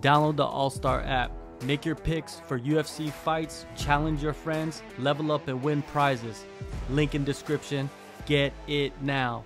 Download the AllStar app. Make your picks for UFC fights, challenge your friends, level up and win prizes. Link in description. Get it now.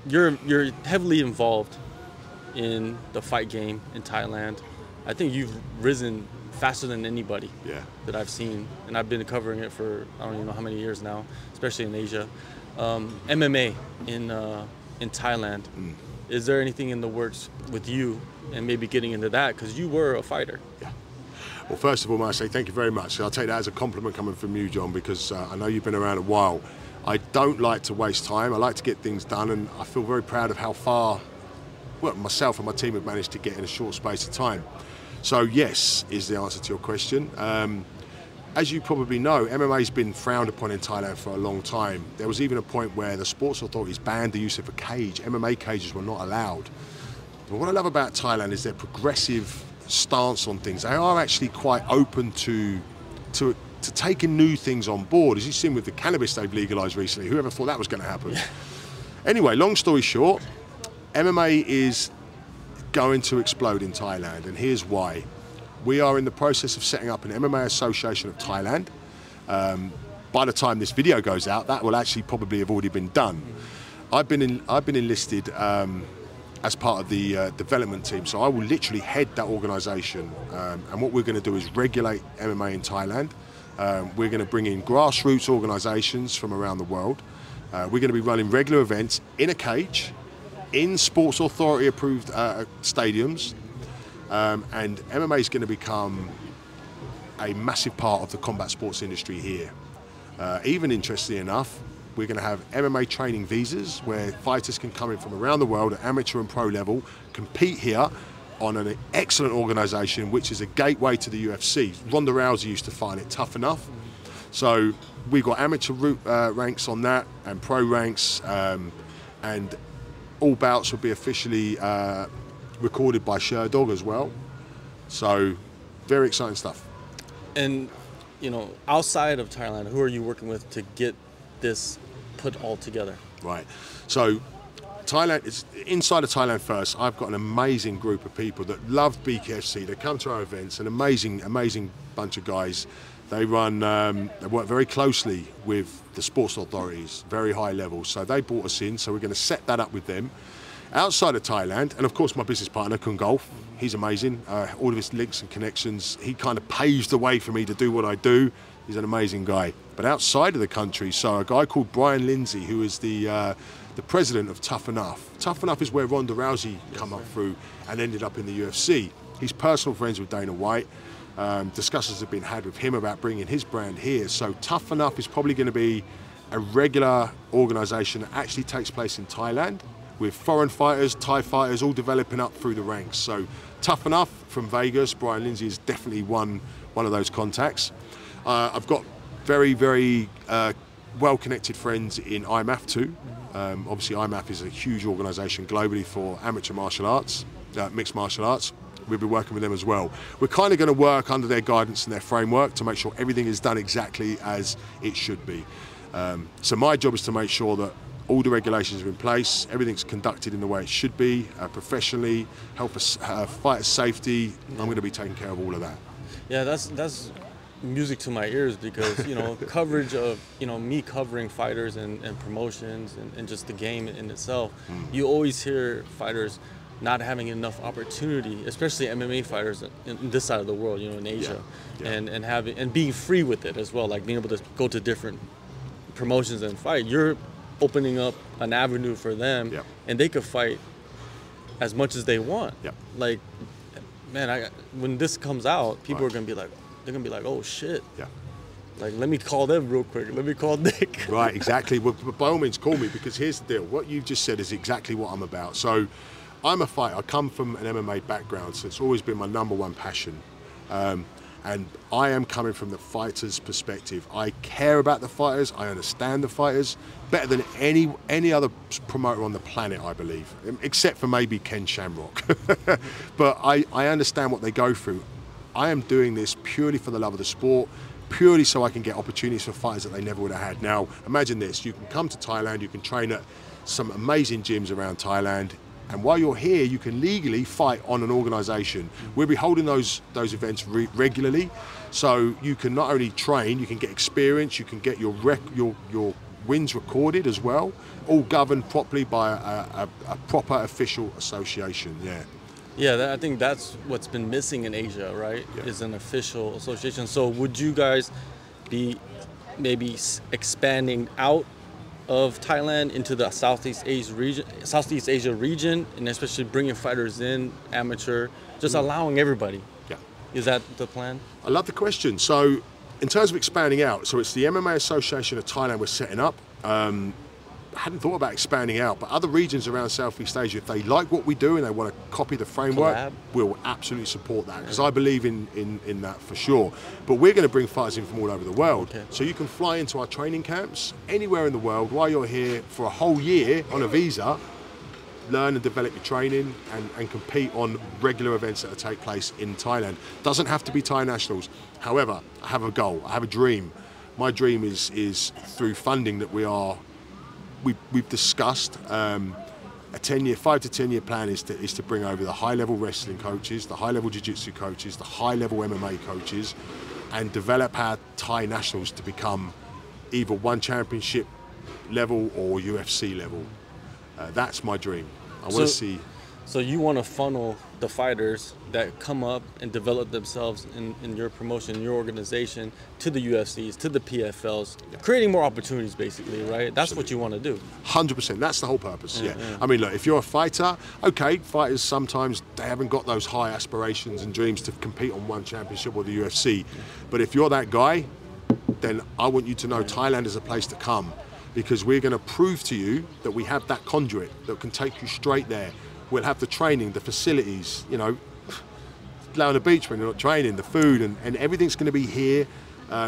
You're heavily involved in the fight game in Thailand. I think you've risen faster than anybody that I've seen, and I've been covering it for I don't even know how many years now, especially in Asia. MMA in Thailand. Is there anything in the works with you and maybe getting into that, because you were a fighter? Yeah. Well, first of all, I say thank you very much. I'll take that as a compliment coming from you, John, because I know you've been around a while. I don't like to waste time. I like to get things done, and I feel very proud of how far, well, myself and my team have managed to get in a short space of time. So yes, is the answer to your question. As you probably know, MMA's been frowned upon in Thailand for a long time. There was even a point where the sports authorities banned the use of a cage. MMA cages were not allowed. But what I love about Thailand is their progressive stance on things. They are actually quite open to taking new things on board, as you've seen with the cannabis they've legalised recently. Whoever thought that was going to happen? Anyway, long story short, MMA is going to explode in Thailand, and here's why. We are in the process of setting up an MMA Association of Thailand. By the time this video goes out, that will actually probably have already been done. I've been enlisted as part of the development team, so I will literally head that organisation. And what we're going to do is regulate MMA in Thailand. We're going to bring in grassroots organisations from around the world. We're going to be running regular events in a cage, in Sports Authority approved stadiums. And MMA is going to become a massive part of the combat sports industry here. Even interestingly enough, we're going to have MMA training visas where fighters can come in from around the world at amateur and pro level, compete here on an excellent organisation which is a gateway to the UFC. Ronda Rousey used to fight at Tuff-N-Uff. So we've got amateur ranks on that and pro ranks, and all bouts will be officially recorded by Sherdog as well. So very exciting stuff. And you know, outside of Thailand, who are you working with to get this put all together? Right. So Thailand is inside of Thailand first. I've got an amazing group of people that love BKFC. They come to our events, an amazing bunch of guys. They run, they work very closely with the sports authorities, very high level. So they brought us in, so we're going to set that up with them. Outside of Thailand, and of course my business partner, Kun Golf, he's amazing. All of his links and connections, he kind of paves the way for me to do what I do. He's an amazing guy. But outside of the country, so a guy called Brian Lindsay, who is the president of Tuff-N-Uff. Tuff-N-Uff is where Ronda Rousey come up through and ended up in the UFC. He's personal friends with Dana White. Discussions have been had with him about bringing his brand here. So Tuff-N-Uff is probably going to be a regular organisation that actually takes place in Thailand, with foreign fighters, Thai fighters, all developing up through the ranks. So Tuff-N-Uff from Vegas, Brian Lindsay is definitely one of those contacts. I've got very well-connected friends in IMMAF too. Obviously IMMAF is a huge organisation globally for amateur martial arts, mixed martial arts. We'll be working with them as well. We're kind of going to work under their guidance and their framework to make sure everything is done exactly as it should be. So my job is to make sure that all the regulations are in place, everything's conducted in the way it should be, professionally, help us fight safety. I'm going to be taking care of all of that. Yeah, that's music to my ears, because you know, coverage of, you know, me covering fighters and promotions and just the game in itself, you always hear fighters not having enough opportunity, especially MMA fighters in this side of the world, you know, in Asia, and being free with it as well, like being able to go to different promotions and fight. You're opening up an avenue for them, and they could fight as much as they want. Like, man, when this comes out, people are gonna be like, they're gonna be like, oh shit. Like, let me call them real quick. Let me call Nick. Right, exactly. Well, by all means, call me, because here's the deal. What you've just said is exactly what I'm about. So, I'm a fighter. I come from an MMA background, so it's always been my #1 passion. And I am coming from the fighter's perspective. I care about the fighters. I understand the fighters better than any other promoter on the planet, I believe, except for maybe Ken Shamrock. But I understand what they go through. I am doing this purely for the love of the sport, purely so I can get opportunities for fighters that they never would have had. Now, imagine this. You can come to Thailand, you can train at some amazing gyms around Thailand. And while you're here, you can legally fight on an organisation. We'll be holding those events regularly, so you can not only train, you can get experience, you can get your wins recorded as well, all governed properly by a proper official association. Yeah, I think that's what's been missing in Asia, right? Yeah. Is an official association. So would you guys be maybe expanding out of Thailand into the Southeast Asia region, and especially bringing fighters in, amateur, just allowing everybody? Yeah. Is that the plan? I love the question. So in terms of expanding out, so it's the MMA Association of Thailand we're setting up. I hadn't thought about expanding out, but other regions around Southeast Asia, if they like what we do and they want to copy the framework, we'll absolutely support that, because I believe in that for sure. But we're going to bring fighters in from all over the world. Okay. So you can fly into our training camps anywhere in the world while you're here for a whole year on a visa, learn and develop your training and compete on regular events that take place in Thailand. Doesn't have to be Thai nationals. However, I have a goal, I have a dream. My dream is through funding that we've discussed, a 5 to 10 year plan is to bring over the high level wrestling coaches, the high level jiu-jitsu coaches, the high level MMA coaches, and develop our Thai nationals to become either one championship level or UFC level. That's my dream. I want to see. So you want to funnel the fighters that come up and develop themselves in your promotion, your organization, to the UFCs, to the PFLs, creating more opportunities basically, right? That's what you want to do. 100%, that's the whole purpose, yeah. I mean, look, if you're a fighter, okay, fighters sometimes, they haven't got those high aspirations and dreams to compete on one championship or the UFC. But if you're that guy, then I want you to know Thailand is a place to come, because we're going to prove to you that we have that conduit that can take you straight there. We'll have the training, the facilities, you know, lay on the beach when you're not training, the food, and everything's going to be here.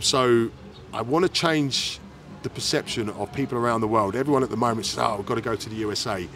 So I want to change the perception of people around the world. Everyone at the moment says, oh, we've got to go to the USA.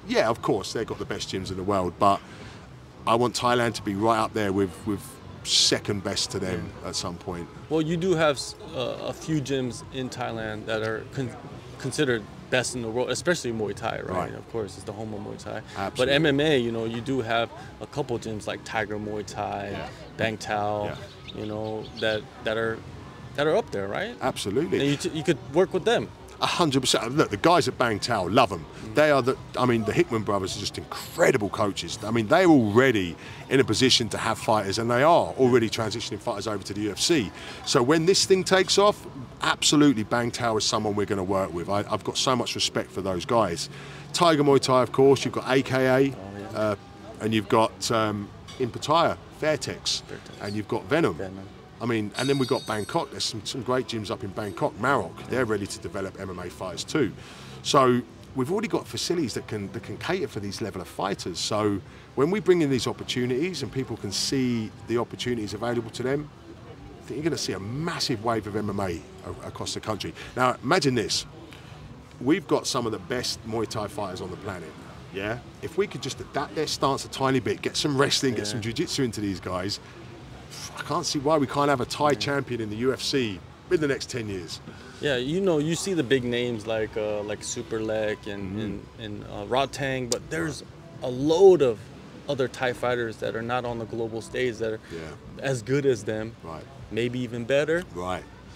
Yeah, of course, they've got the best gyms in the world, but I want Thailand to be right up there with second best to them at some point. Well, you do have a few gyms in Thailand that are considered best in the world, especially Muay Thai, right? Of course, it's the home of Muay Thai. Absolutely. But MMA, you know, you do have a couple gyms like Tiger Muay Thai, Bang Tao, you know, that are up there, right? Absolutely. And you could work with them. 100%. Look, the guys at Bang Tao, love them. They are the Hickman brothers are just incredible coaches. I mean, they're already in a position to have fighters, and they are already transitioning fighters over to the UFC. So when this thing takes off, absolutely Bang Tao is someone we're going to work with. I've got so much respect for those guys. Tiger Muay Thai, of course, you've got AKA, and you've got in Pattaya, Fairtex, and you've got Venom. I mean, and then we've got Bangkok. There's some great gyms up in Bangkok, Marok. They're ready to develop MMA fighters too. So we've already got facilities that can cater for these level of fighters. So when we bring in these opportunities and people can see the opportunities available to them, I think you're going to see a massive wave of MMA across the country. Now, imagine this. We've got some of the best Muay Thai fighters on the planet. Yeah? If we could just adapt their stance a tiny bit, get some wrestling, get some jiu-jitsu into these guys, I can't see why we can't have a Thai champion in the UFC in the next 10 years. Yeah, you know, you see the big names like Super Lek and Rotang, but there's a load of other Thai fighters that are not on the global stage that are as good as them, maybe even better.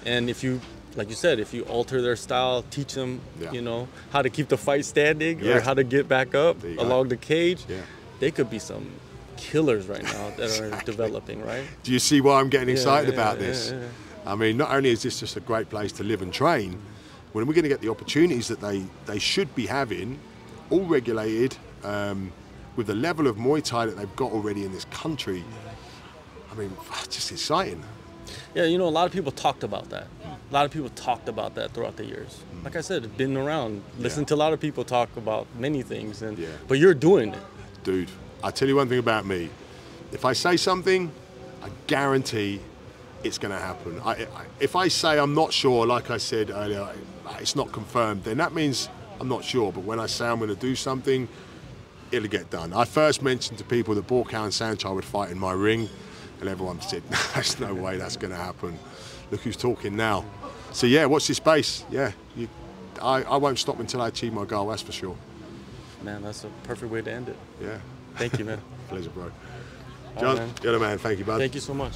And if you, like you said, if you alter their style, teach them, you know, how to keep the fight standing or how to get back up along the cage, they could be some killers right now that are developing, right? Do you see why I'm getting excited about this? I mean, not only is this just a great place to live and train, when we're going to get the opportunities that they should be having, all regulated, with the level of Muay Thai that they've got already in this country, I mean, just exciting. Yeah, you know, a lot of people talked about that. A lot of people talked about that throughout the years. Like I said, it's been around. Listened to a lot of people talk about many things, but you're doing it. Dude, I'll tell you one thing about me. If I say something, I guarantee it's going to happen. If I say I'm not sure, like I said earlier, it's not confirmed, then that means I'm not sure. But when I say I'm going to do something, it'll get done. I first mentioned to people that Borkow and Sanchar would fight in my ring, and everyone said, there's no way that's going to happen. Look who's talking now. So yeah, watch this space. Yeah, I won't stop until I achieve my goal, that's for sure. Man, that's a perfect way to end it. Yeah. Thank you, man. Pleasure, bro. All John, right, man. you're the man. Thank you, bud. Thank you so much.